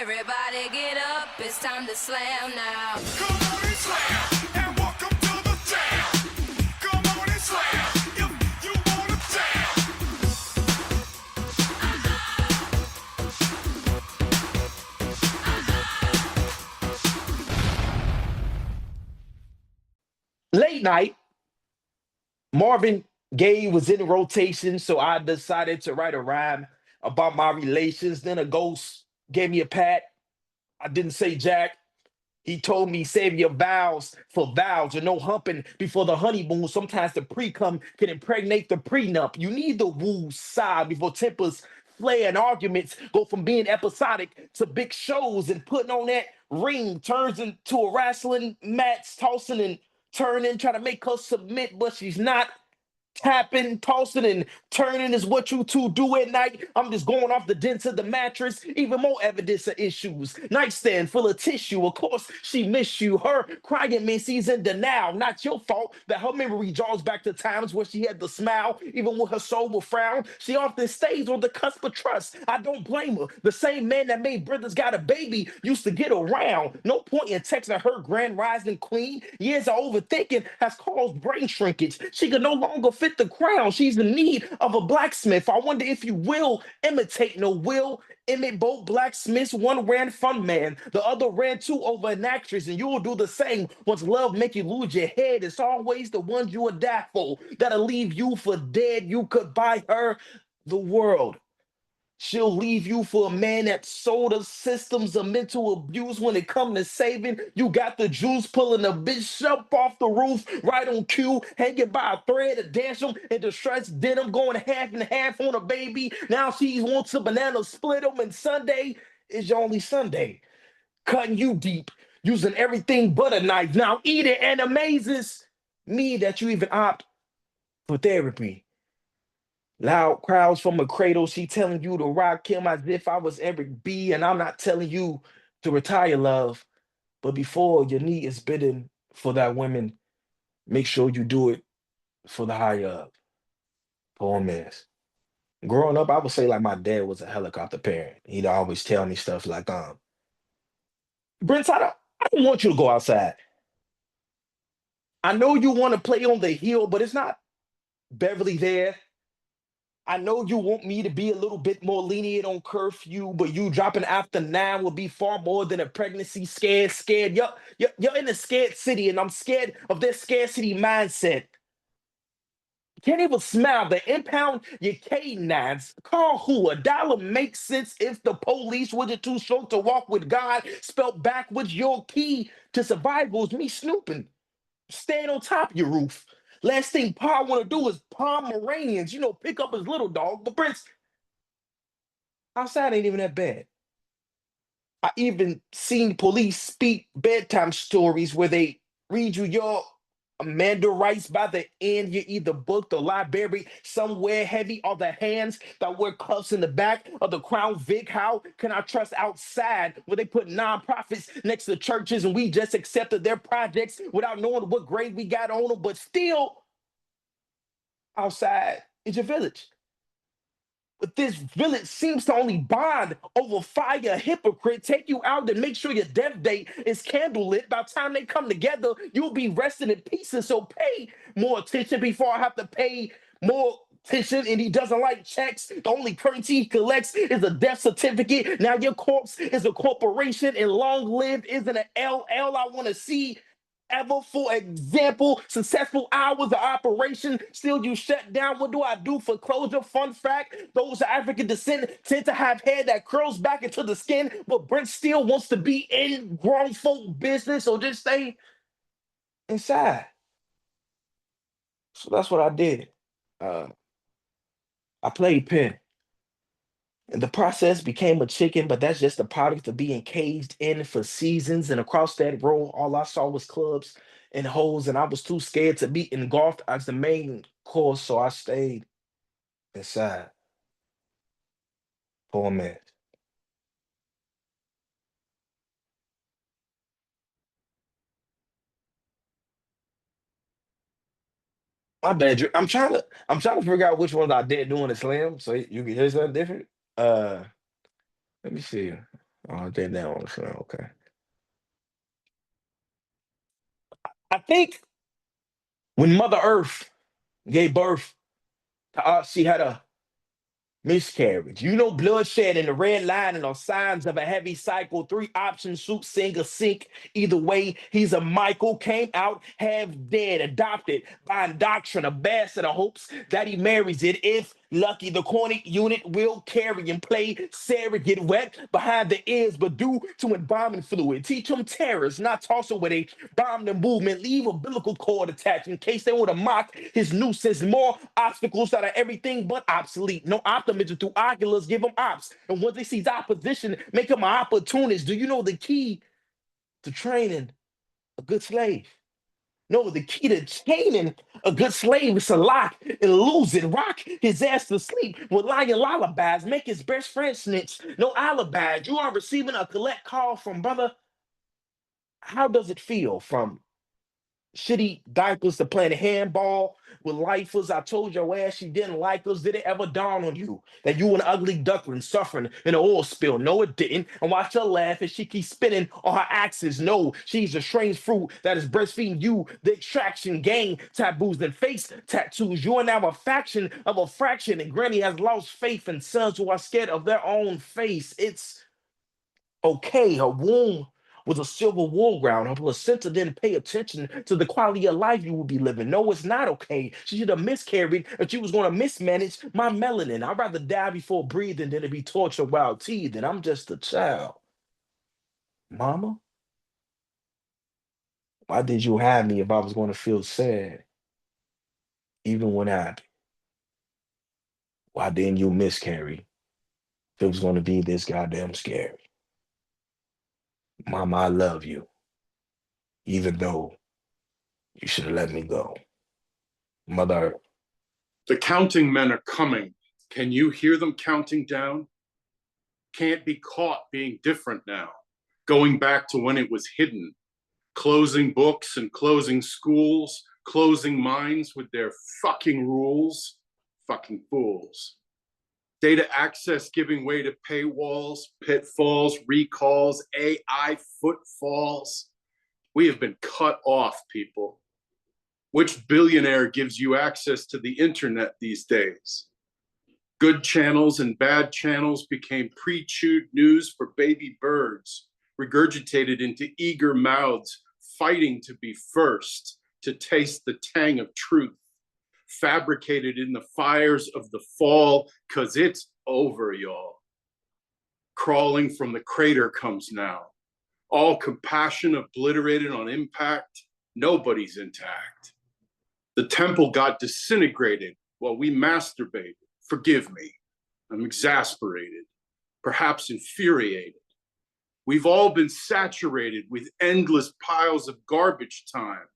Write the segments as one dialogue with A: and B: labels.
A: Everybody get up, it's time to slam now.
B: Come on and slam, and welcome to the jam. Come on and slam, if you wanna jam.
C: Late night, Marvin Gaye was in rotation, so I decided to write a rhyme about my relations. Then a ghost gave me a pat. I didn't say jack. He told me save your vows for vows or no humping before the honeymoon. Sometimes the pre-cum can impregnate the prenup. You need the woo side before tempers flare and arguments go from being episodic to big shows, and putting on that ring turns into a wrestling match, tossing and turning, trying to make her submit, but she's not. Tapping, tossing, and turning is what you two do at night. I'm just going off the dents of the mattress. Even more evidence of issues. Nightstand full of tissue. Of course, she missed you. Her crying means she's in denial. Not your fault that her memory draws back to times where she had the smile, even when her soul will frown. She often stays on the cusp of trust. I don't blame her. The same man that made Brothers Got a Baby used to get around. No point in texting her grand rising queen. Years of overthinking has caused brain shrinkage. She can no longer fit the crown. She's in need of a blacksmith. I wonder if you will imitate no will. Emit both blacksmiths. One ran fun man, the other ran two over an actress, and you will do the same. Once love make you lose your head, it's always the ones you would die for that'll leave you for dead. You could buy her the world. She'll leave you for a man that sold her systems of mental abuse. When it comes to saving, you got the juice pulling the bishop off the roof, right on cue, hanging by a thread to dance him in distressed denim, going half and half on a baby. Now she wants a banana split them, and Sunday is your only Sunday. Cutting you deep, using everything but a knife. Now eat it, and amazes me that you even opt for therapy. Loud crowds from a cradle. She telling you to rock him as if I was Eric B. And I'm not telling you to retire, love. But before your knee is bitten for that woman, make sure you do it for the higher up. Poor miss. Growing up, I would say like my dad was a helicopter parent. He'd always tell me stuff like, Brince, I don't want you to go outside. I know you want to play on the hill, but it's not Beverly there. I know you want me to be a little bit more lenient on curfew, but you dropping after 9 would be far more than a pregnancy scared. You're in a scared city, and I'm scared of their scarcity mindset. Can't even smile. They impound your K9s. Call who? A dollar makes sense if the police wasn't too short to walk with God. Spelled backwards, your key to survival is me snooping. Stand on top of your roof. Last thing Pa want to do is Pomeranians, pick up his little dog. But Prince, outside ain't even that bad. I even seen police speak bedtime stories where they read you your Amanda writes by the end. You're either booked or library somewhere heavy, or the hands that wear cuffs in the back of the Crown Vic. How can I trust outside where they put nonprofits next to churches and we just accepted their projects without knowing what grade we got on them? But still, outside is your village. But this village seems to only bond over fire. Hypocrite, take you out and make sure your death date is candlelit. By the time they come together, you'll be resting in pieces. So pay more attention before I have to pay more attention. And he doesn't like checks. The only currency he collects is a death certificate. Now your corpse is a corporation, and long lived isn't an LL. I want to see ever. For example, successful hours of operation, still you shut down. What do I do for closure? Fun fact, those of African descent tend to have hair that curls back into the skin, but Brent still wants to be in grown folk business, so just stay inside. So that's what I did. Uh, I played pen. And the process became a chicken, but that's just the product of being caged in for seasons. And across that road, all I saw was clubs and holes, and I was too scared to be engulfed as the main course, so I stayed inside. Poor man. My bad. I'm trying to figure out which ones I did do in the slam, so you can hear something different. Uh, Let me see. Oh, they down. Okay. I think when Mother Earth gave birth to us, she had a miscarriage. You know, bloodshed and the red lining are signs of a heavy cycle. Three options: shoot, sing, or sink. Either way, he's a Michael. Came out half dead, adopted by indoctrination, a bastard of hopes that he marries it. If lucky, the corny unit will carry and play surrogate wet behind the ears, but due to embalming fluid. Teach him terrors, not toss away they bomb the movement. Leave umbilical cord attached in case they want to mock his nuisance. More obstacles that are everything but obsolete. No optimism through oculars, give them ops. And once they see opposition, make them an opportunist. Do you know the key to training a good slave? No, the key to chaining a good slave is to lock and lose it. Rock his ass to sleep with lying lullabies. Make his best friend snitch. No alibis. You are receiving a collect call from brother. How does it feel from shitty diapers to playing handball with lifers? I told your ass she didn't like us. Did it ever dawn on you that you an ugly duckling suffering in an oil spill? No, it didn't. And watch her laugh as she keeps spinning on her axis. No, she's a strange fruit that is breastfeeding you. The extraction, gang taboos, and face tattoos. You are now a faction of a fraction, and Granny has lost faith in sons who are scared of their own face. It's okay. Her womb was a silver wool ground. Her placenta didn't pay attention to the quality of life you would be living. No, it's not okay. She should have miscarried and she was going to mismanage my melanin. I'd rather die before breathing than to be tortured while teething. I'm just a child. Mama, why did you have me if I was going to feel sad, even when happy? Why didn't you miscarry if it was going to be this goddamn scary? Mama, I love you, even though you should have let me go. Mother.
D: The counting men are coming. Can you hear them counting down? Can't be caught being different now. Going back to when it was hidden. Closing books and closing schools, closing minds with their fucking rules. Fucking fools. Data access giving way to paywalls, pitfalls, recalls, AI footfalls. We have been cut off, people. Which billionaire gives you access to the internet these days? Good channels and bad channels became pre-chewed news for baby birds, regurgitated into eager mouths, fighting to be first, to taste the tang of truth, fabricated in the fires of the fall, 'cause it's over, y'all. Crawling from the crater comes now. All compassion obliterated on impact, nobody's intact. The temple got disintegrated while we masturbated. Forgive me, I'm exasperated, perhaps infuriated. We've all been saturated with endless piles of garbage time.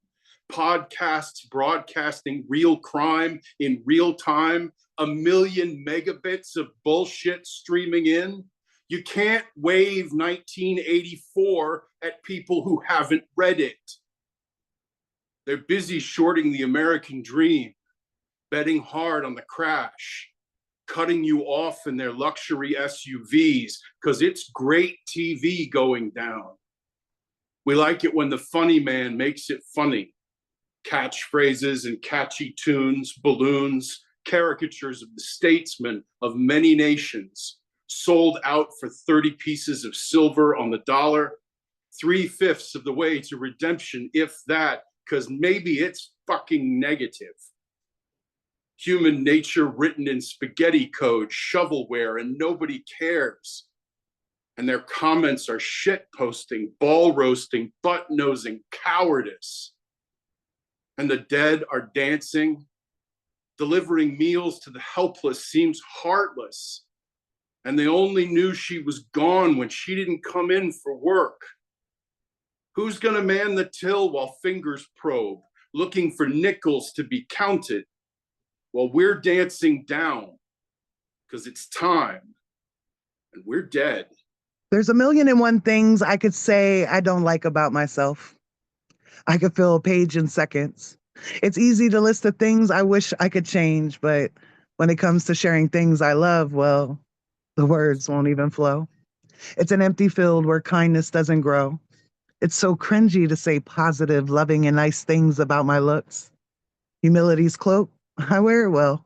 D: Podcasts broadcasting real crime in real time, 1,000,000 megabits of bullshit streaming in. You can't wave 1984 at people who haven't read it. They're busy shorting the American dream, betting hard on the crash, cutting you off in their luxury SUVs because it's great TV going down. We like it when the funny man makes it funny. Catchphrases and catchy tunes, balloons, caricatures of the statesmen of many nations, sold out for 30 pieces of silver on the dollar, 3/5 of the way to redemption, if that, because maybe it's fucking negative. Human nature written in spaghetti code, shovelware, and nobody cares. And their comments are shit posting, ball roasting, butt nosing, cowardice. And the dead are dancing. Delivering meals to the helpless seems heartless. And they only knew she was gone when she didn't come in for work. Who's gonna man the till while fingers probe, looking for nickels to be counted while we're dancing down? Because it's time, and we're dead.
E: There's 1,000,001 things I could say I don't like about myself. I could fill a page in seconds. It's easy to list the things I wish I could change, but when it comes to sharing things I love, well, the words won't even flow. It's an empty field where kindness doesn't grow. It's so cringy to say positive, loving, and nice things about my looks. Humility's cloak, I wear it well.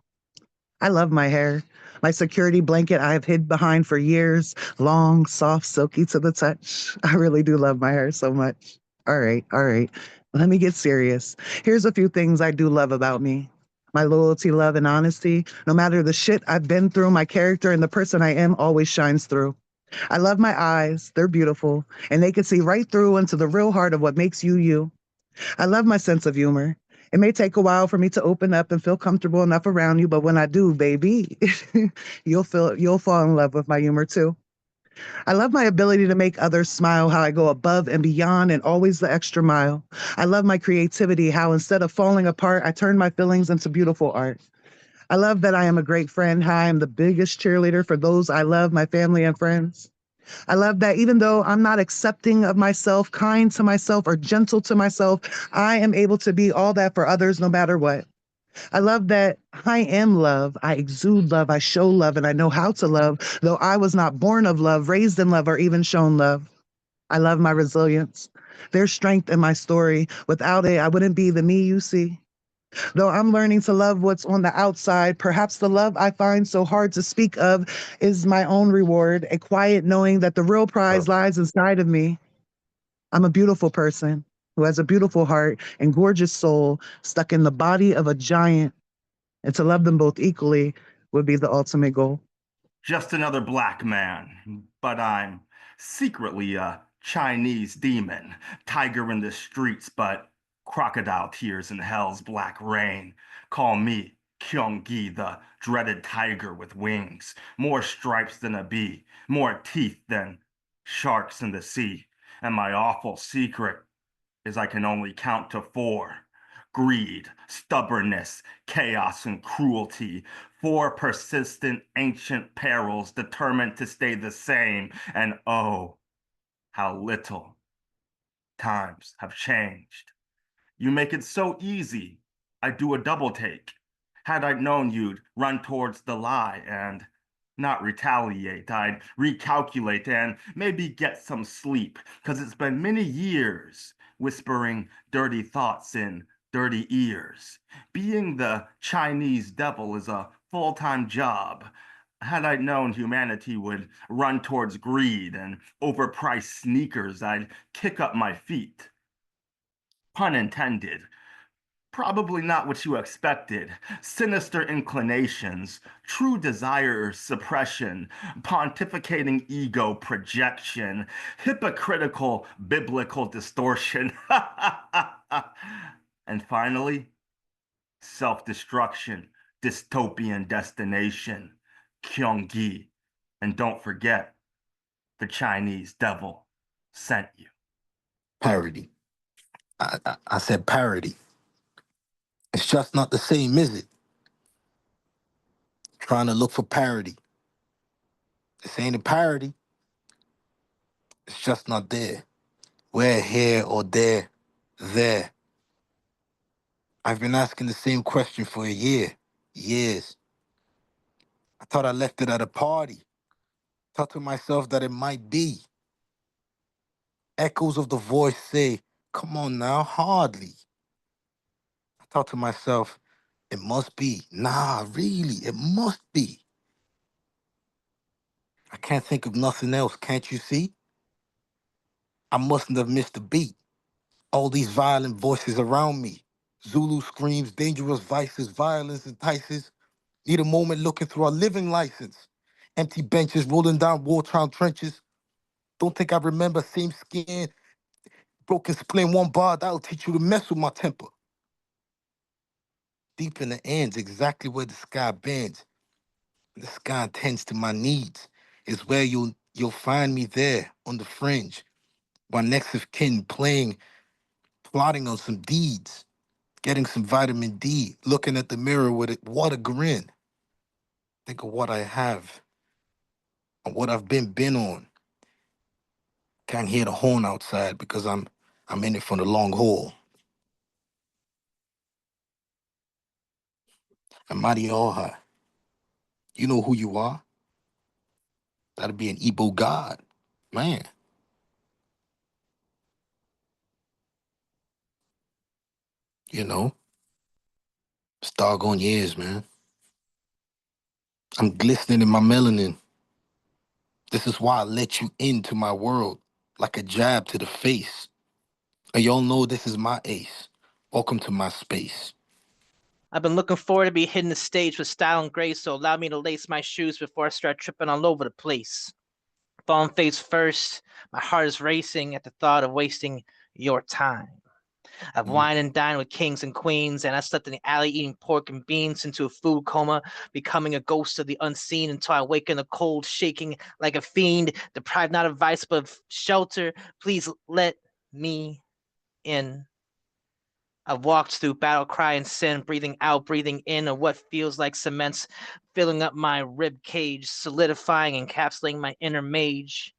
E: I love my hair. My security blanket I have hid behind for years. Long, soft, silky to the touch. I really do love my hair so much. All right, all right. Let me get serious. Here's a few things I do love about me. My loyalty, love, and honesty. No matter the shit I've been through, my character and the person I am always shines through. I love my eyes. They're beautiful, and they can see right through into the real heart of what makes you you. I love my sense of humor. It may take a while for me to open up and feel comfortable enough around you, but when I do, baby, you'll fall in love with my humor too. I love my ability to make others smile, how I go above and beyond and always the extra mile. I love my creativity, how instead of falling apart, I turn my feelings into beautiful art. I love that I am a great friend, how I am the biggest cheerleader for those I love, my family and friends. I love that even though I'm not accepting of myself, kind to myself, or gentle to myself, I am able to be all that for others no matter what. I love that I am love. I exude love. I show love, and I know how to love, though I was not born of love, raised in love, or even shown love. I love my resilience. There's strength in my story. Without it, I wouldn't be the me you see. Though I'm learning to love what's on the outside, perhaps the love I find so hard to speak of is my own reward, a quiet knowing that the real prize lies inside of me. I'm a beautiful person who has a beautiful heart and gorgeous soul stuck in the body of a giant, and to love them both equally would be the ultimate goal.
F: Just another black man, but I'm secretly a Chinese demon, tiger in the streets, but crocodile tears in hell's black rain. Call me Kyung-gi, the dreaded tiger with wings, more stripes than a bee, more teeth than sharks in the sea. And my awful secret is I can only count to four. Greed, stubbornness, chaos, and cruelty. Four persistent ancient perils determined to stay the same. And oh, how little times have changed. You make it so easy. I do a double take. Had I known you'd run towards the lie and not retaliate, I'd recalculate and maybe get some sleep, because it's been many years whispering dirty thoughts in dirty ears. Being the Chinese devil is a full-time job. Had I known humanity would run towards greed and overpriced sneakers, I'd kick up my feet. Pun intended. Probably not what you expected. Sinister inclinations, true desire suppression, pontificating ego projection, hypocritical biblical distortion. And finally, self-destruction, dystopian destination, Kyung-gi. And don't forget, the Chinese devil sent you.
G: Parody. I said parody. It's just not the same, is it? Trying to look for parody. This ain't a parody. It's just not there. We're here or there, there. I've been asking the same question for a year, years. I thought I left it at a party. Thought to myself that it might be. Echoes of the voice say, come on now, hardly. I thought to myself, it must be. Nah, really, it must be. I can't think of nothing else, can't you see? I mustn't have missed a beat. All these violent voices around me. Zulu screams, dangerous vices, violence entices. Need a moment looking through our living license. Empty benches rolling down war-torn trenches. Don't think I remember same skin, broken spleen, one bar. That'll teach you to mess with my temper. Deep in the ends, exactly where the sky bends. The sky tends to my needs. Is where you'll find me there on the fringe. My next of kin playing, plotting on some deeds. Getting some vitamin D, looking at the mirror with it, what a grin. Think of what I have and what I've been on. Can't hear the horn outside because I'm in it for the long haul. And Marioha, you know who you are? That'll be an Igbo god. Man, you know, it's doggone years, man. I'm glistening in my melanin. This is why I let you into my world like a jab to the face. And y'all know this is my ace. Welcome to my space.
H: I've been looking forward to be hitting the stage with style and grace, so allow me to lace my shoes before I start tripping all over the place. Falling face first, my heart is racing at the thought of wasting your time. I've
G: Mm.
H: wined and dined with kings and queens, and I slept in the alley eating pork and beans into a food coma, becoming a ghost of the unseen until I wake in the cold, shaking like a fiend, deprived not of vice but of shelter. Please let me in. I've walked through battle cry and sin, breathing out, breathing in, of what feels like cements filling up my rib cage, solidifying, encapsulating my inner mage.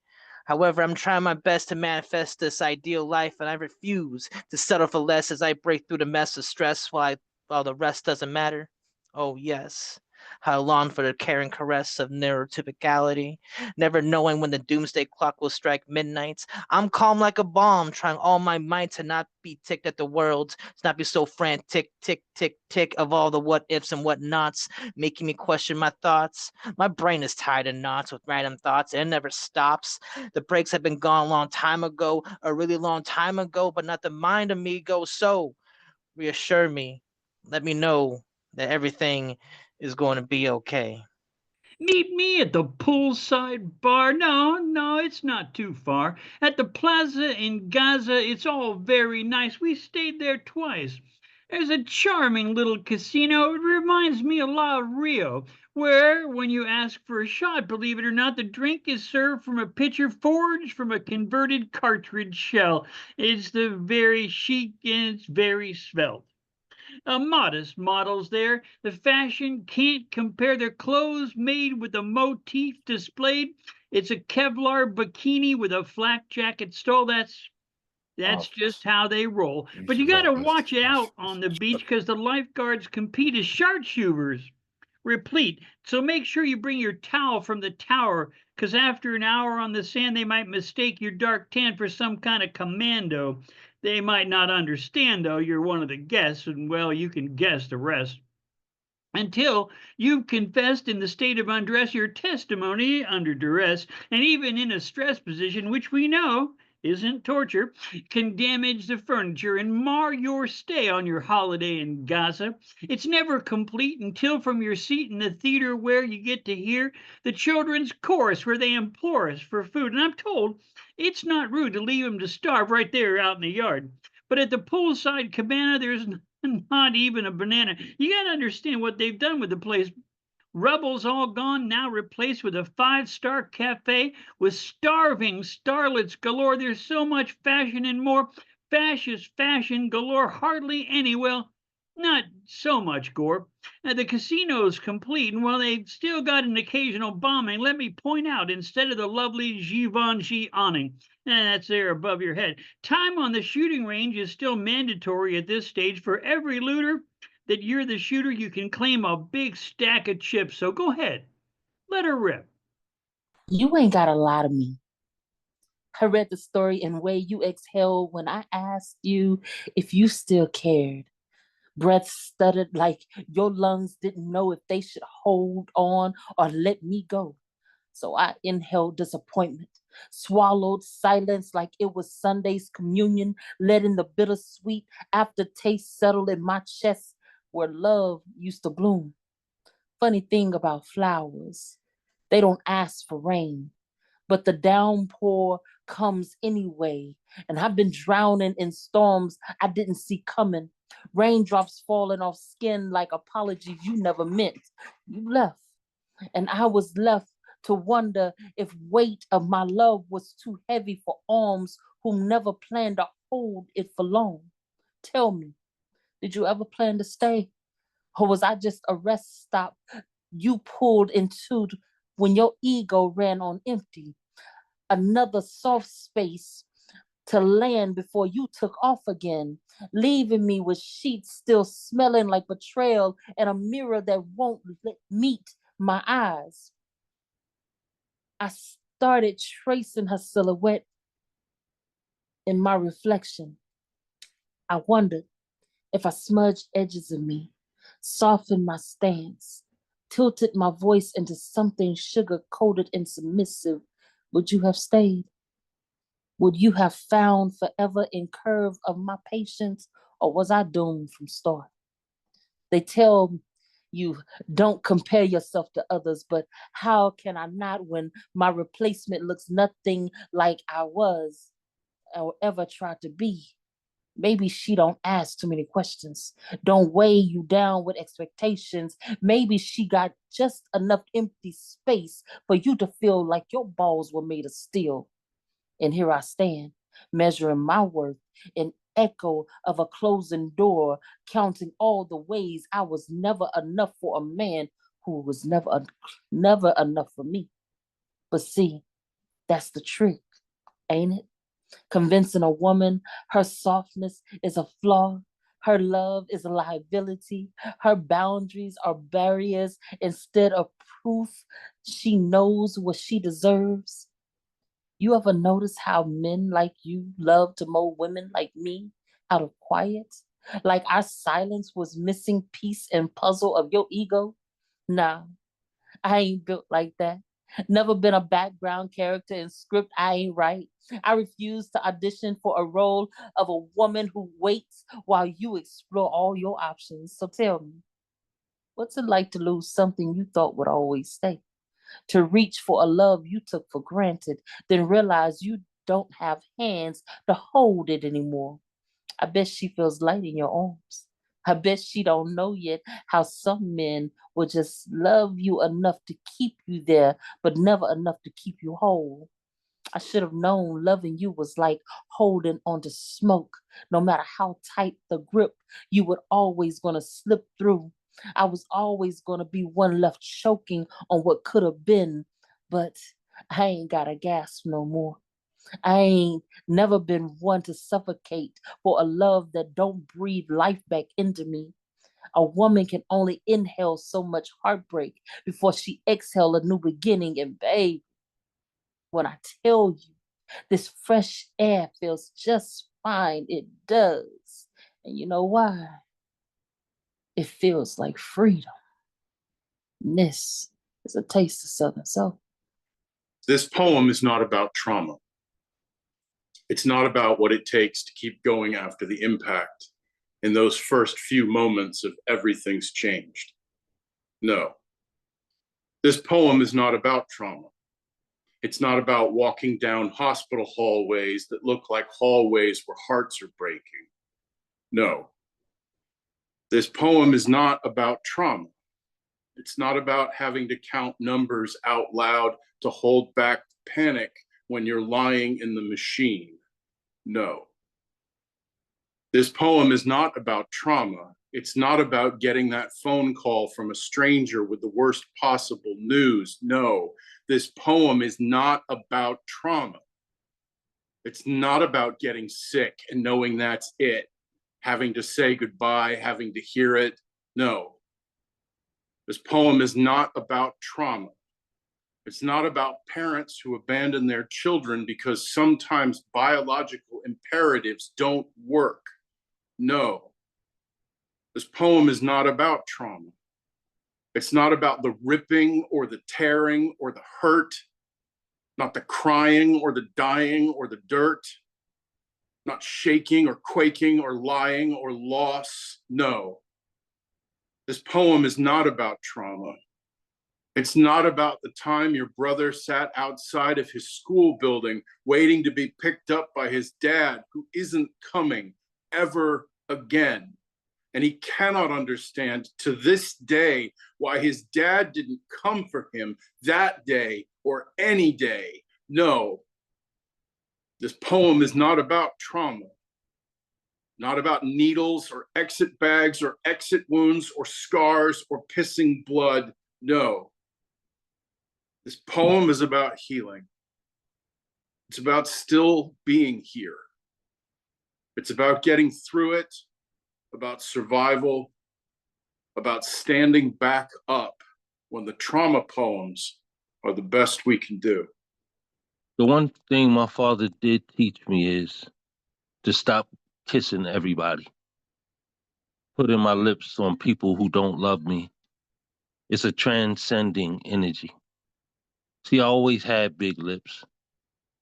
H: However, I'm trying my best to manifest this ideal life, and I refuse to settle for less as I break through the mess of stress while the rest doesn't matter. Oh, yes. How I long for the caring caress of neurotypicality, never knowing when the doomsday clock will strike midnight. I'm calm like a bomb, trying all my might to not be ticked at the world, to not be so frantic, tick, tick, tick of all the what ifs and what nots, making me question my thoughts. My brain is tied in knots with random thoughts and it never stops. The brakes have been gone a long time ago, a really long time ago, but not the mind, amigo. So reassure me, let me know that everything is going to be okay.
I: Meet me at the poolside bar. No, it's not too far. At the plaza in Gaza, it's all very nice. We stayed there twice. There's a charming little casino. It reminds me a lot of Rio, where when you ask for a shot, believe it or not, the drink is served from a pitcher forged from a converted cartridge shell. It's the very chic and it's very svelte. Modest models there. The fashion can't compare. Their clothes made with the motif displayed. It's a Kevlar bikini with a flak jacket stole. That's just how they roll. But you got to watch out on the beach because the lifeguards compete as sharpshooters, replete. So make sure you bring your towel from the tower because after an hour on the sand, they might mistake your dark tan for some kind of commando. They might not understand, though, you're one of the guests, and well, you can guess the rest. Until you've confessed in the state of undress your testimony under duress, and even in a stress position, which we know isn't torture, can damage the furniture and mar your stay on your holiday in Gaza. It's never complete until from your seat in the theater where you get to hear the children's chorus where they implore us for food. And I'm told it's not rude to leave them to starve right there out in the yard. But at the poolside cabana, there's not even a banana. You got to understand what they've done with the place. Rubble's all gone, now replaced with a five-star cafe with starving starlets galore. There's so much fashion and more fascist fashion galore. Hardly any, well, not so much gore. The casino's complete, and while they've still got an occasional bombing, let me point out, instead of the lovely Givenchy awning, that's there above your head, time on the shooting range is still mandatory at this stage. For every looter that you're the shooter, you can claim a big stack of chips. So go ahead, let her rip.
J: You ain't got a lot of me. I read the story in way you exhaled when I asked you if you still cared. Breath stuttered like your lungs didn't know if they should hold on or let me go. So I inhaled disappointment, swallowed silence like it was Sunday's communion, letting the bittersweet aftertaste settle in my chest where love used to bloom. Funny thing about flowers, they don't ask for rain, but the downpour comes anyway. And I've been drowning in storms I didn't see coming. Raindrops falling off skin like apologies you never meant. You left, and I was left to wonder if weight of my love was too heavy for arms whom never planned to hold it for long. Tell me, did you ever plan to stay? Or was I just a rest stop you pulled into when your ego ran on empty? Another soft space to land before you took off again, leaving me with sheets still smelling like betrayal and a mirror that won't meet my eyes. I started tracing her silhouette in my reflection. I wondered if I smudged edges of me, softened my stance, tilted my voice into something sugar-coated and submissive, would you have stayed? Would you have found forever in curve of my patience, or was I doomed from start? They tell you don't compare yourself to others, but how can I not when my replacement looks nothing like I was or ever tried to be? Maybe she don't ask too many questions, don't weigh you down with expectations. Maybe she got just enough empty space for you to feel like your balls were made of steel. And here I stand, measuring my worth, an echo of a closing door, counting all the ways I was never enough for a man who was never enough for me. But see, that's the trick, ain't it? Convincing a woman her softness is a flaw, her love is a liability, her boundaries are barriers instead of proof she knows what she deserves. You ever notice how men like you love to mold women like me out of quiet? Like our silence was missing piece and puzzle of your ego? Nah, I ain't built like that. Never been a background character in script I ain't write. I refuse to audition for a role of a woman who waits while you explore all your options. So tell me, what's it like to lose something you thought would always stay? To reach for a love you took for granted, then realize you don't have hands to hold it anymore. I bet she feels light in your arms. I bet she don't know yet how some men will just love you enough to keep you there, but never enough to keep you whole. I should have known loving you was like holding onto smoke. No matter how tight the grip, you were always gonna slip through. I was always gonna be one left choking on what could have been, but I ain't gotta gasp no more. I ain't never been one to suffocate for a love that don't breathe life back into me. A woman can only inhale so much heartbreak before she exhale a new beginning. And babe, when I tell you, this fresh air feels just fine, it does. And you know why? It feels like freedom. And this is a taste of Southern soul.
D: This poem is not about trauma. It's not about what it takes to keep going after the impact in those first few moments of everything's changed. No. This poem is not about trauma. It's not about walking down hospital hallways that look like hallways where hearts are breaking. No. This poem is not about trauma. It's not about having to count numbers out loud to hold back panic when you're lying in the machine. No. This poem is not about trauma. It's not about getting that phone call from a stranger with the worst possible news. No, this poem is not about trauma. It's not about getting sick and knowing that's it, having to say goodbye, having to hear it. No. This poem is not about trauma. It's not about parents who abandon their children because sometimes biological imperatives don't work. No. This poem is not about trauma. It's not about the ripping or the tearing or the hurt, not the crying or the dying or the dirt, not shaking or quaking or lying or loss. No. This poem is not about trauma. It's not about the time your brother sat outside of his school building waiting to be picked up by his dad, who isn't coming ever again. And he cannot understand to this day why his dad didn't come for him that day or any day. No, this poem is not about trauma, not about needles or exit bags or exit wounds or scars or pissing blood. No. This poem is about healing. It's about still being here. It's about getting through it, about survival, about standing back up when the trauma poems are the best we can do.
K: The one thing my father did teach me is to stop kissing everybody, putting my lips on people who don't love me. It's a transcending energy. See, I always had big lips.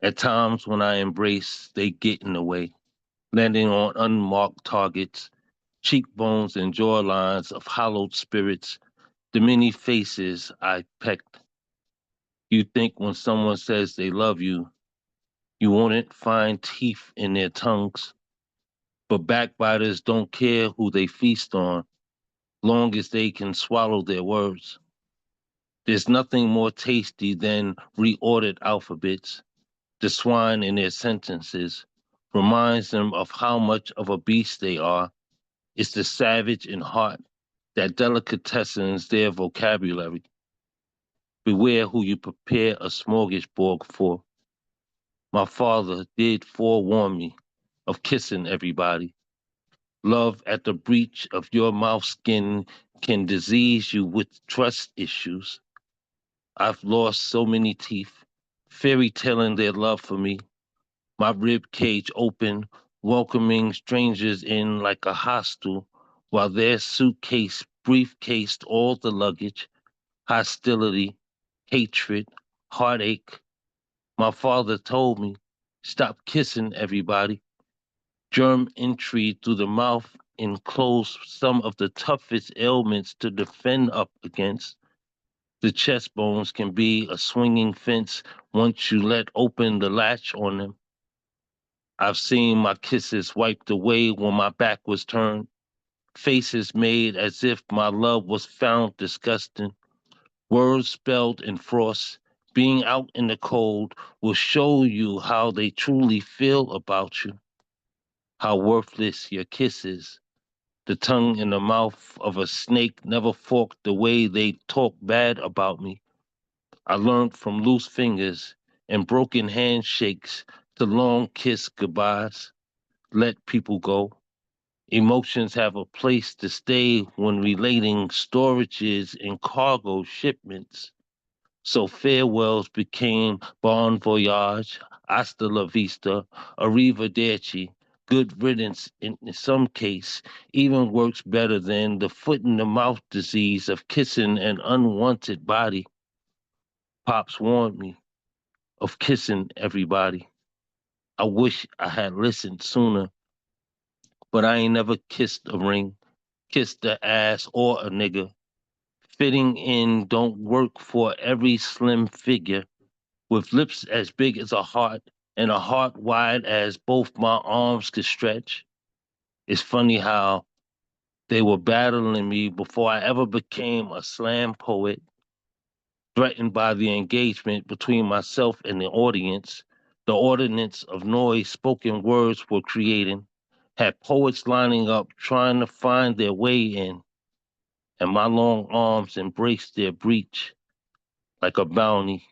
K: At times when I embrace, they get in the way, landing on unmarked targets, cheekbones and jawlines of hollowed spirits, the many faces I pecked. You think when someone says they love you, you won't find teeth in their tongues, but backbiters don't care who they feast on, long as they can swallow their words. There's nothing more tasty than reordered alphabets. The swine in their sentences reminds them of how much of a beast they are. It's the savage in heart that delicatessens their vocabulary. Beware who you prepare a smorgasbord for. My father did forewarn me of kissing everybody. Love at the breach of your mouth skin can disease you with trust issues. I've lost so many teeth, fairy telling their love for me. My rib cage open, welcoming strangers in like a hostel, while their suitcase briefcased all the luggage, hostility, hatred, heartache. My father told me, stop kissing everybody. Germ entry through the mouth enclosed some of the toughest ailments to defend up against. The chest bones can be a swinging fence once you let open the latch on them. I've seen my kisses wiped away when my back was turned, faces made as if my love was found disgusting, words spelled in frost. Being out in the cold will show you how they truly feel about you, how worthless your kiss is. The tongue in the mouth of a snake never forked the way they talk bad about me. I learned from loose fingers and broken handshakes to long kiss goodbyes. Let people go. Emotions have a place to stay when relating storages and cargo shipments. So farewells became bon voyage, hasta la vista, arrivederci. Good riddance in some case even works better than the foot in the mouth disease of kissing an unwanted body. Pops warned me of kissing everybody. I wish I had listened sooner, but I ain't never kissed a ring, kissed a ass or a nigga. Fitting in don't work for every slim figure with lips as big as a heart and a heart wide as both my arms could stretch. It's funny how they were battling me before I ever became a slam poet, threatened by the engagement between myself and the audience. The ordinance of noise spoken words were creating, had poets lining up trying to find their way in, and my long arms embraced their breach like a bounty.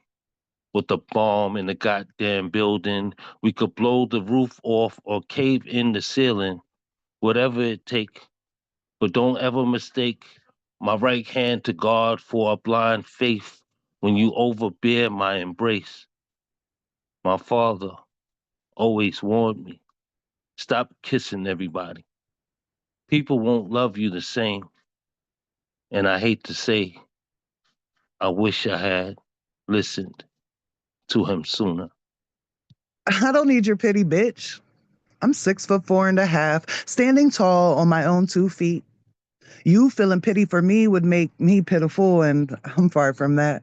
K: With a bomb in the goddamn building, we could blow the roof off or cave in the ceiling, whatever it take. But don't ever mistake my right hand to God for a blind faith when you overbear my embrace. My father always warned me, stop kissing everybody. People won't love you the same. And I hate to say, I wish I had listened to him sooner.
E: I don't need your pity, bitch. I'm 6'4.5", standing tall on my own 2 feet. You feeling pity for me would make me pitiful, and I'm far from that.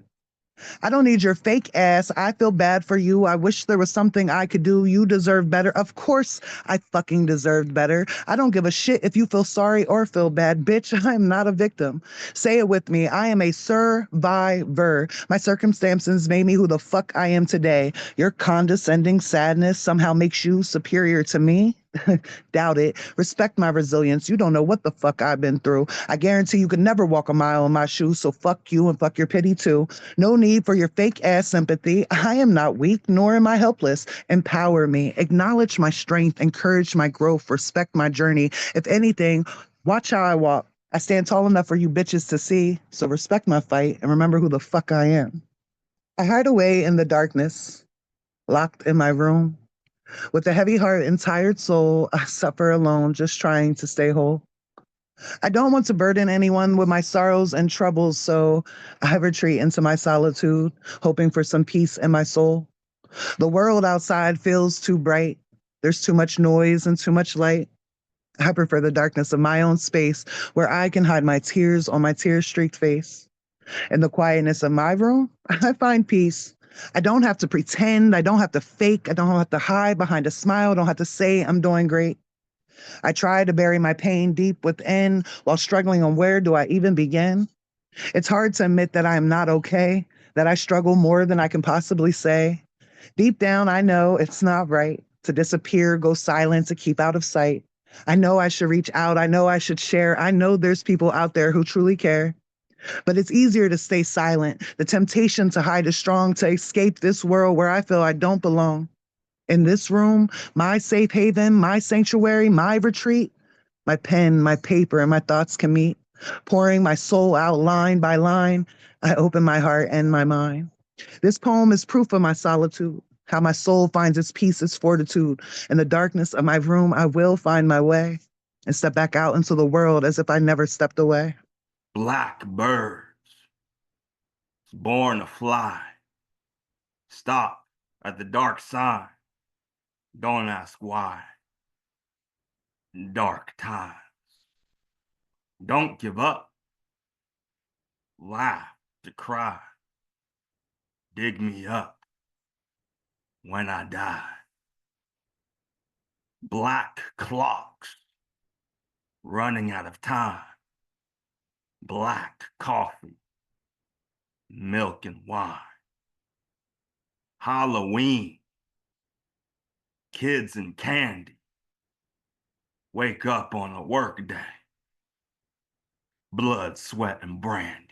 E: I don't need your fake ass. I feel bad for you. I wish there was something I could do. You deserve better. Of course, I fucking deserved better. I don't give a shit if you feel sorry or feel bad. Bitch, I am not a victim. Say it with me. I am a survivor. My circumstances made me who the fuck I am today. Your condescending sadness somehow makes you superior to me. Doubt it. Respect my resilience. You don't know what the fuck I've been through. I guarantee you could never walk a mile in my shoes, so fuck you and fuck your pity too. No need for your fake ass sympathy. I am not weak, nor am I helpless. Empower me. Acknowledge my strength. Encourage my growth. Respect my journey. If anything, watch how I walk. I stand tall enough for you bitches to see, so respect my fight and remember who the fuck I am. I hide away in the darkness. locked in my room. With a heavy heart and tired soul, I suffer alone, just trying to stay whole. I don't want to burden anyone with my sorrows and troubles, so I retreat into my solitude, hoping for some peace in my soul. The world outside feels too bright. There's too much noise and too much light. I prefer the darkness of my own space where I can hide my tears on my tear-streaked face. In the quietness of my room, I find peace. I don't have to pretend. I don't have to fake. I don't have to hide behind a smile. I don't have to say I'm doing great. I try to bury my pain deep within while struggling on where do I even begin. It's hard to admit that I am not okay, that I struggle more than I can possibly say. Deep down, I know it's not right to disappear, go silent, to keep out of sight. I know I should reach out. I know I should share. I know there's people out there who truly care. But it's easier to stay silent. The temptation to hide is strong, to escape this world where I feel I don't belong. In this room, my safe haven, my sanctuary, my retreat, my pen, my paper, and my thoughts can meet. Pouring my soul out line by line, I open my heart and my mind. This poem is proof of my solitude, how my soul finds its peace, its fortitude. In the darkness of my room, I will find my way and step back out into the world as if I never stepped away.
F: Black birds, born to fly. Stop at the dark sign. Don't ask why. Dark times. Don't give up. Laugh to cry. Dig me up when I die. Black clocks running out of time. Black coffee, milk and wine. Halloween, kids and candy. Wake up on a work day. Blood, sweat, and brandy.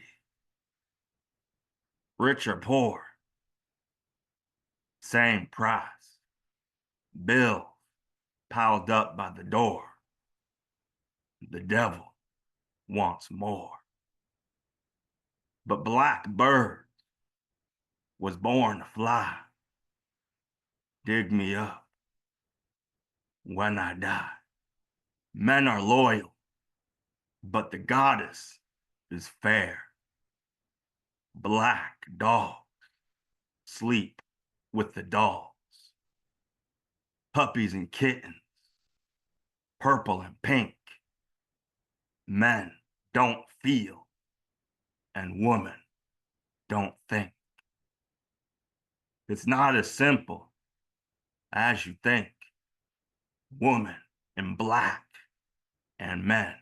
F: Rich or poor, same price. Bill piled up by the door. The devil wants more. But black bird was born to fly. Dig me up when I die. Men are loyal, but the goddess is fair. Black dogs sleep with the dogs. Puppies and kittens, purple and pink. Men don't feel, and women don't think. It's not as simple as you think. Woman in black and men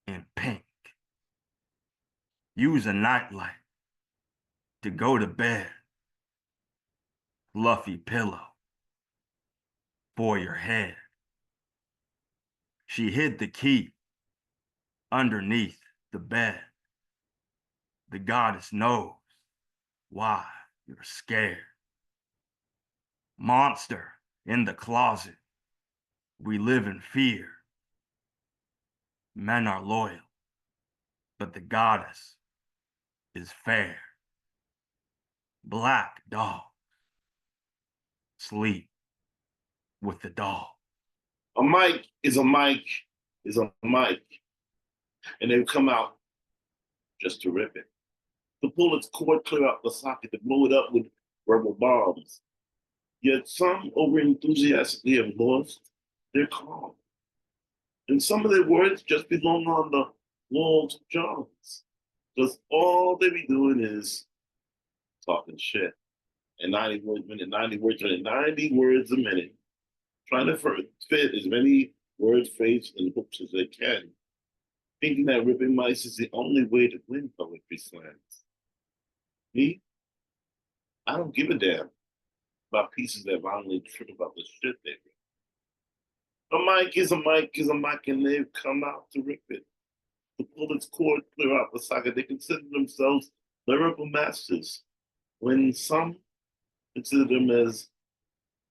F: in pink. Use a nightlight to go to bed. Fluffy pillow for your head. She hid the key underneath the bed. The goddess knows why you're scared. Monster in the closet. We live in fear. Men are loyal, but the goddess is fair. Black dog sleep with the dog.
L: A mic is a mic is a mic, and they come out just to rip it. To pull its cord clear out the socket, to blow it up with verbal bombs. Yet some over enthusiastically have lost their calm. And some of their words just belong on the walls of Johns. Because all they be doing is talking shit. And 90 words a minute, 90 words a minute, 90 words a minute. Trying to fit as many word phrases and hooks as they can. Thinking that ripping mice is the only way to win poetry slams. Me? I don't give a damn about pieces that violently trip about the shit they rip. A mic is a mic is a mic, and they've come out to rip it. To pull its cord clear out the socket, they consider themselves lyrical masters, when some consider them as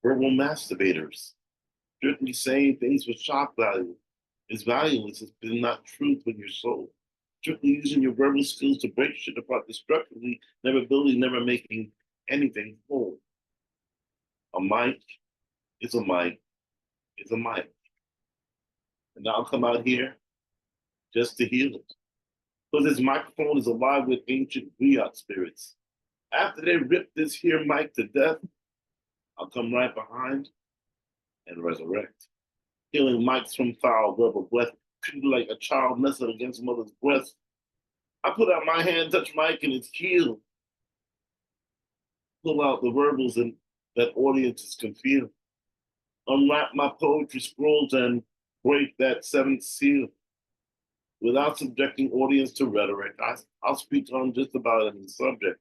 L: verbal masturbators, strictly saying things with shock value is valueless, it's been not truth in your soul. Strictly using your verbal skills to break shit apart destructively, never building, never making anything whole. A mic is a mic is a mic. And I'll come out here just to heal it. Because this microphone is alive with ancient griot spirits. After they rip this here mic to death, I'll come right behind and resurrect. Healing mics from foul verbal breath, treated like a child nestled against mother's breast. I put out my hand, touch mic, and it's healed. Pull out the verbals and that audiences can feel. Unwrap my poetry scrolls and break that seventh seal. Without subjecting audience to rhetoric, I'll speak on just about any subject.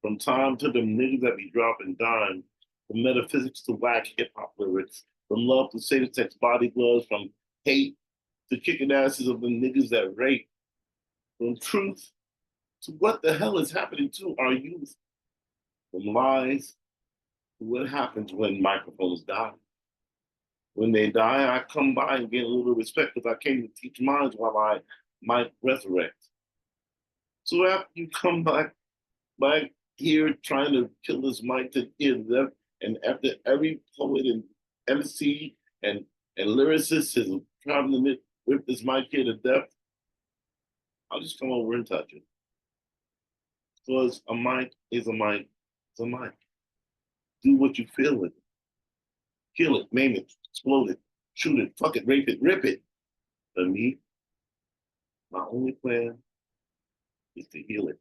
L: From time to them niggas that be dropping dime, from metaphysics to whack hip-hop lyrics, from love to sadosex body gloves, from hate to kicking asses of the niggas that rape, from truth to what the hell is happening to our youth, from lies to what happens when microphones die. When they die, I come by and get a little respect because I came to teach minds while I might resurrect. So after you come back here trying to kill this mic to hear them, and after every poet and MC and lyricist is trying to rip this mic here to death, I'll just come over and touch it. Because a mic is a mic, it's a mic. Do what you feel with it. Kill it, maim it, explode it, shoot it, fuck it, rape it, rip it. For me, my only plan is to heal it.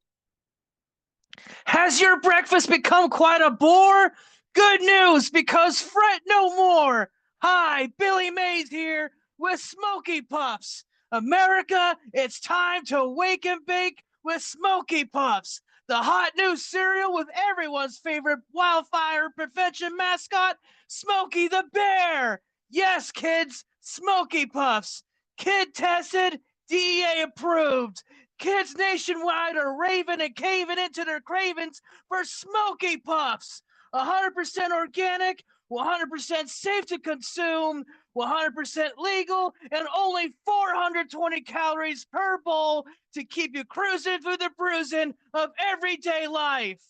H: Has your breakfast become quite a bore? Good news, because fret no more. Hi, Billy Mays here with Smoky Puffs. America, it's time to wake and bake with Smoky Puffs, the hot new cereal with everyone's favorite wildfire prevention mascot, Smokey the Bear. Yes, kids, Smoky Puffs. Kid tested, DEA approved. Kids nationwide are raving and caving into their cravings for Smoky Puffs. 100% organic, 100% safe to consume, 100% legal, and only 420 calories per bowl to keep you cruising through the bruising of everyday life.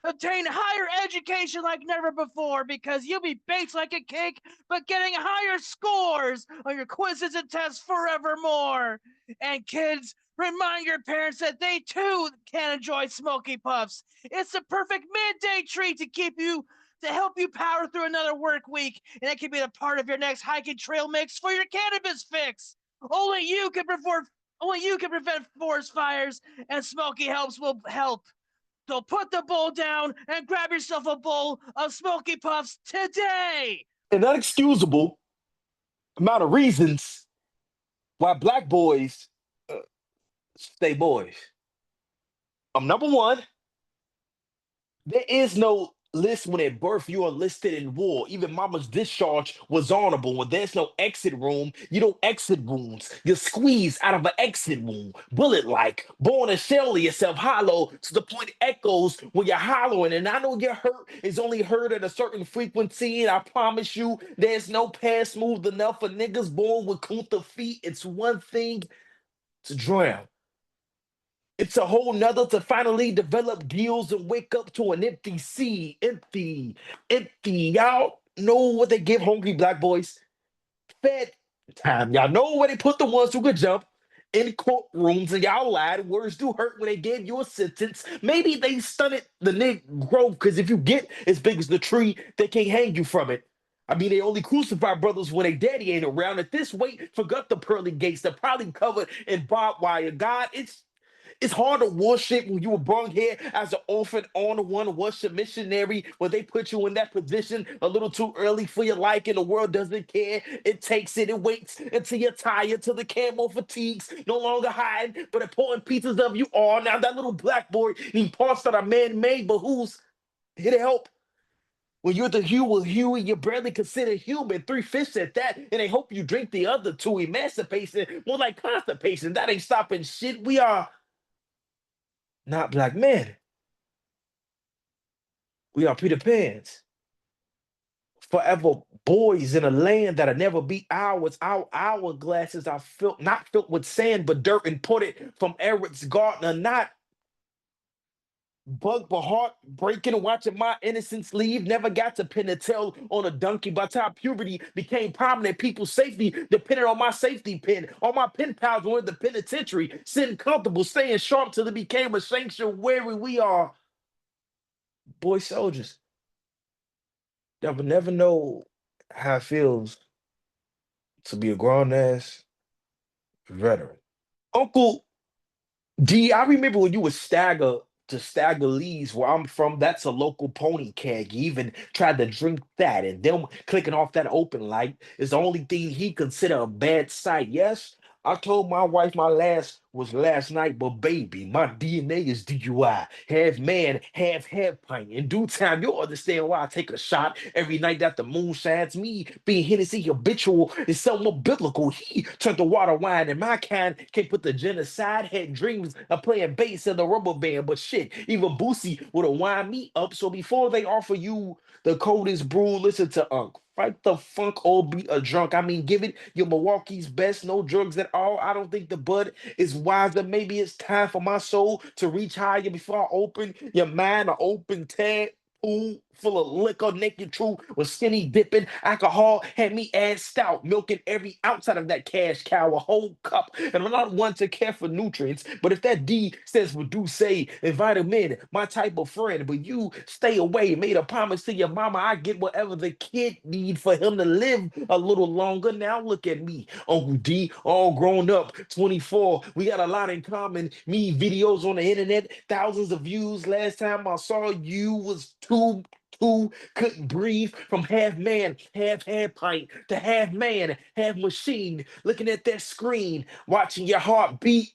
H: Obtain higher education like never before because you'll be baked like a cake, but getting higher scores on your quizzes and tests forevermore. And kids, remind your parents that they too can enjoy Smoky Puffs. It's the perfect midday treat to help you power through another work week, and it can be a part of your next hiking trail mix for your cannabis fix. Only you can prevent forest fires, and Smoky Helps will help. So put the bowl down and grab yourself a bowl of Smoky Puffs today.
C: An unexcusable amount of reasons why black boys stay boys. Number one, there is no list when at birth you are listed in war. Even mama's discharge was honorable. When there's no exit room, you don't exit wounds. You're squeezed out of an exit wound. Bullet-like, born to shell yourself hollow to the point it echoes when you're hollowing. And I know your hurt is only heard at a certain frequency, and I promise you there's no path smooth enough for niggas born with kunta feet. It's one thing to drown. It's a whole nother to finally develop gills and wake up to an empty sea. Empty, empty. Y'all know what they give hungry black boys? Fed time. Y'all know where they put the ones who could jump in courtrooms, and y'all lied. Words do hurt when they gave you a sentence. Maybe they stunted the nigga growth, because if you get as big as the tree, they can't hang you from it. I mean, they only crucify brothers when they daddy ain't around. At this weight, forgot the pearly gates. They're probably covered in barbed wire. God, it's hard to worship when you were born here as an orphan on one worship missionary when they put you in that position a little too early for your liking. The world doesn't care. It takes it. It waits until you're tired, till the camo fatigues, no longer hiding, but important pieces of you are. Now that little black boy need parts that are man-made, but who's here to help? When you're the hue of Huey, you're barely considered human. 3 fish at that, and they hope you drink the other 2. Emancipation, more like constipation. That ain't stopping shit. We are not black men. We are Peter Pans. Forever boys in a land that'll never be ours. Our hourglasses are not filled with sand, but dirt imported from Eric's Gardner. Not Bug but heart breaking, watching my innocence leave. Never got to pin a tail on a donkey. By the time puberty became prominent, people's safety depended on my safety pin. All my pen pals were in the penitentiary, sitting comfortable, staying sharp till it became a sanctuary. We are boy soldiers that will never know how it feels to be a grown ass veteran. Uncle D, I remember when you would stagger to Stagger Lee's, where I'm from. That's a local pony keg. He even tried to drink that, and them clicking off that open light is the only thing he consider a bad sight. Yes, I told my wife my last was last night, but baby, my DNA is DUI. Half man, half pint. In due time, you'll understand why I take a shot every night that the moon shines. Me being Hennessy habitual is somewhat biblical. He turned the water wine, and my kind can't put the genocide. Had dreams of playing bass in the rubber band, but shit, even Boosie would have wind me up. So before they offer you the coldest brew, listen to Unc. Fight the funk or be a drunk. I mean, give it your Milwaukee's best, no drugs at all. I don't think the bud is wiser. Maybe it's time for my soul to reach higher before I open your mind, an open tab. Pool full of liquor, naked truth was skinny dipping. Alcohol had me ass stout, milking every outside of that cash cow, a whole cup. And I'm not one to care for nutrients, but if that D stands for do say and vitamin, my type of friend. But you stay away. Made a promise to your mama, I get whatever the kid need for him to live a little longer. Now look at me, Uncle D, all grown up, 24. We got a lot in common. Me, videos on the internet, thousands of views. Last time I saw you was two, couldn't breathe. From half man, half hand pint to half man, half machine. Looking at that screen, watching your heart beat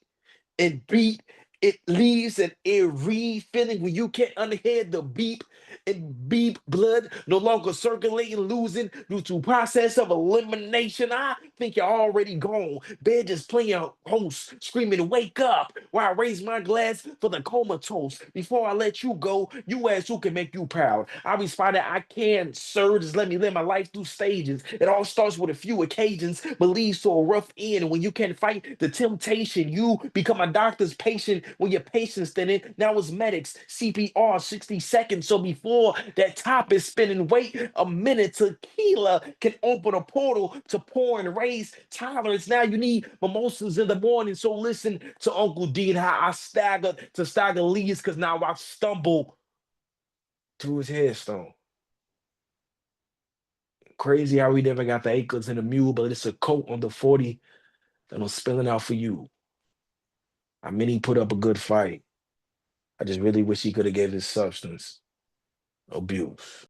C: and beat. It leaves an eerie feeling when you can't unhear the beep and beep. Blood no longer circulating, losing due to process of elimination. I think you're already gone. Bed just playing host, screaming, wake up, while I raise my glass for the comatose. Before I let you go, you ask who can make you proud. I respond that I can, sir. Just let me live my life through stages. It all starts with a few occasions, but leads to a rough end. When you can't fight the temptation, you become a doctor's patient when your patient's thinning. Now it's medics, CPR, 60 seconds. So before that top is spinning, wait a minute. Tequila can open a portal to pour and raise tolerance. Now you need mimosas in the morning. So listen to Uncle D and how I staggered to Stagger Lee's, because now I stumble to his headstone. Crazy how we never got the acres and the mule, but it's a coat on the 40 that I'm spilling out for you. I mean, he put up a good fight. I just really wish he could have gave his substance abuse.